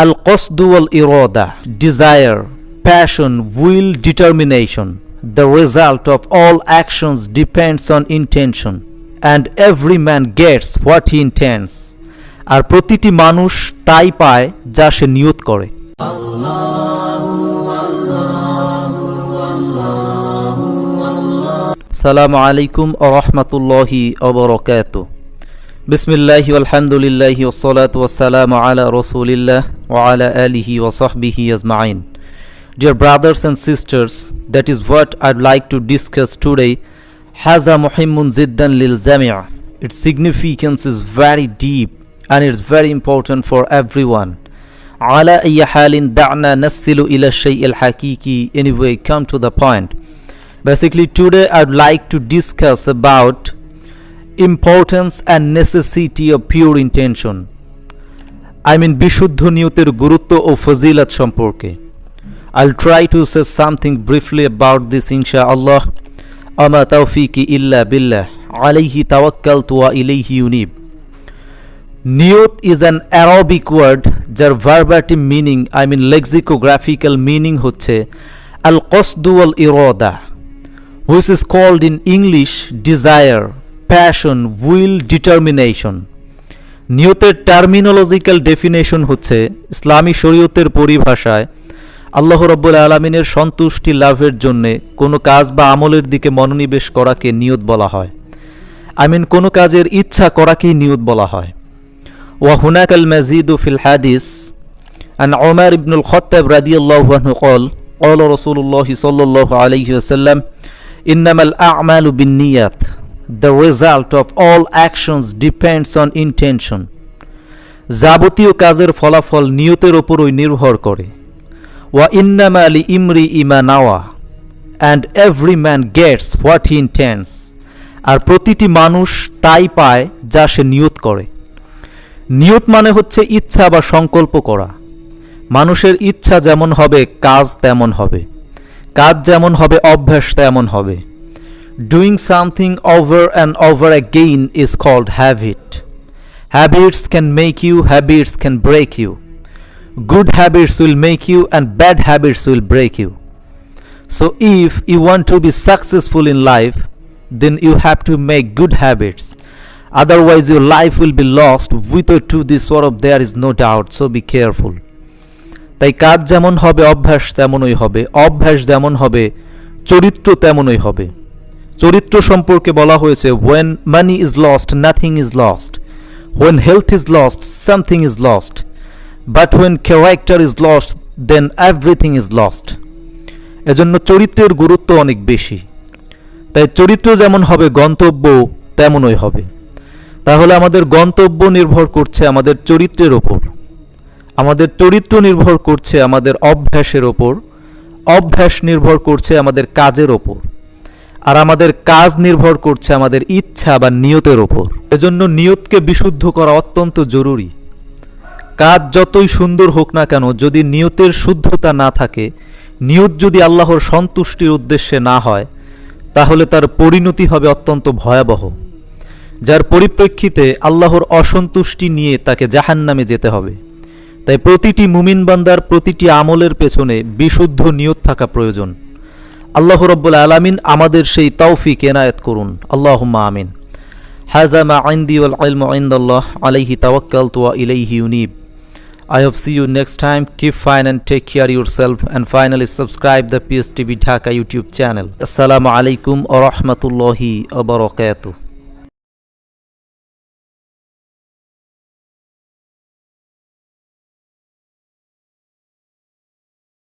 al-qasdu wal-irada, desire, passion, will, determination. The result of all actions depends on intention, and every man gets what he intends. আর প্রতিটি মানুষ তাই পায় যা সে নিয়ত করে। আসসালামু আলাইকুম ওয়া রাহমাতুল্লাহি ওয়া বারাকাতুহু। বিসমিল্লাহি আলহামদুলিল্লাহি ওয়াসসালাতু ওয়াসসালামু আলা রাসূলিল্লাহ ওয়া আলা আলিহি ওয়া সাহবিহি আজমাইন। Dear brothers and sisters, that is what I'd like to discuss today. Haza muhimmun ziddan lil jami'. Its significance is very deep and it's very important for everyone. Ala ayyi halin da'na nassilu ila shay'il haqiqi. Anyway, come to the point. Basically, today I'd like to discuss about importance and necessity of pure intention. I mean bishuddho niyoter gurutto o fazilat সম্পর্কে। I'll try to say something briefly about this inshallah. Ama tawfiqi illa billah. Alayhi tawakkaltu wa ilayhi unib. Niyat is an Arabic word jar verbatim meaning, I mean lexicographical meaning হচ্ছে al-qasdu wal-irada, which is called in English desire, passion, will, determination. নিয়তের টার্মিনোলজিক্যাল definition হচ্ছে ইসলামী শরীয়তের পরিভাষায় আল্লাহ রাব্বুল আলামিনের সন্তুষ্টি লাভের জন্যে কোনো কাজ বা আমলের দিকে মনোনিবেশ করাকে নিয়ত বলা হয়। আই মিন কোনো কাজের ইচ্ছা করাকেই নিয়ত বলা হয়। ওয়া হুনাকাল মাজিদু ফিল হাদিস আন উমর ইবনুল খাত্তাব রাদিয়াল্লাহু আনহু قال قال رسول الله صلى الله عليه وسلم إنما الأعمال بالنيات. The result of all actions depends on intention. যাবতীয় কাজের ফলাফল নিয়তের উপরই নির্ভর করে। ওয়া ইন্নামা লিইমরিই মা নাওয়া, and every man gets what he intends. আর প্রতিটি মানুষ তাই পায় যা সে নিয়ত করে। নিয়ত মানে হচ্ছে ইচ্ছা বা সংকল্প করা। মানুষের ইচ্ছা যেমন হবে কাজ তেমন হবে, কাজ যেমন হবে অভ্যাস তেমন হবে। Doing something over and over again is called habit. Habits can make you, habits can break you. Good habits will make you and bad habits will break you. So if you want to be successful in life, then you have to make good habits. Otherwise your life will be lost. Without to this sort of there is no doubt. So be careful. তাই কাজ যেমন হবে অভ্যাস তেমনই হবে, অভ্যাস যেমন হবে চরিত্র তেমনই হবে। চরিত্র সম্পর্কে বলা হয়েছে when money is lost nothing is lost, when health is lost something is lost, but when character is lost then everything is lost. এজন্য চরিত্রের গুরুত্ব অনেক বেশি। তাই চরিত্র যেমন হবে গন্তব্য তেমনই হবে। তাহলে আমাদের গন্তব্য নির্ভর করছে আমাদের চরিত্রের ওপর, আমাদের চরিত্র নির্ভর করছে আমাদের অভ্যাসের ওপর, অভ্যাস নির্ভর করছে আমাদের কাজের ওপর, আর আমাদের কাজ নির্ভর করছে আমাদের ইচ্ছা বা নিয়তের ওপর। এজন্য নিয়তকে বিশুদ্ধ করা অত্যন্ত জরুরি। কাজ যতই সুন্দর হোক না কেন, যদি নিয়তের শুদ্ধতা না থাকে, নিয়ত যদি আল্লাহর সন্তুষ্টির উদ্দেশ্যে না হয়, তাহলে তার পরিণতি হবে অত্যন্ত ভয়াবহ, যার পরিপ্রেক্ষিতে আল্লাহর অসন্তুষ্টি নিয়ে তাকে জাহান্নামে যেতে হবে। তাই প্রতিটি মুমিন বান্দার প্রতিটি আমলের পেছনে বিশুদ্ধ নিয়ত থাকা প্রয়োজন। আল্লাহ রাব্বুল আলামিন আমাদের সেই তৌফিক এনায়েত করুন, আল্লাহুম্মা আমিন। হাযা মা ইনদি ওয়াল ইলমু ইনদাল্লাহ আলাইহি তাওয়াক্কালতু ওয়া ইলাইহি উনীব। I hope see you next time. Keep fine and take care yourself, and finally subscribe the PSTV Dhaka YouTube channel. Assalamu alaikum wa rahmatullahi wa barakatuh.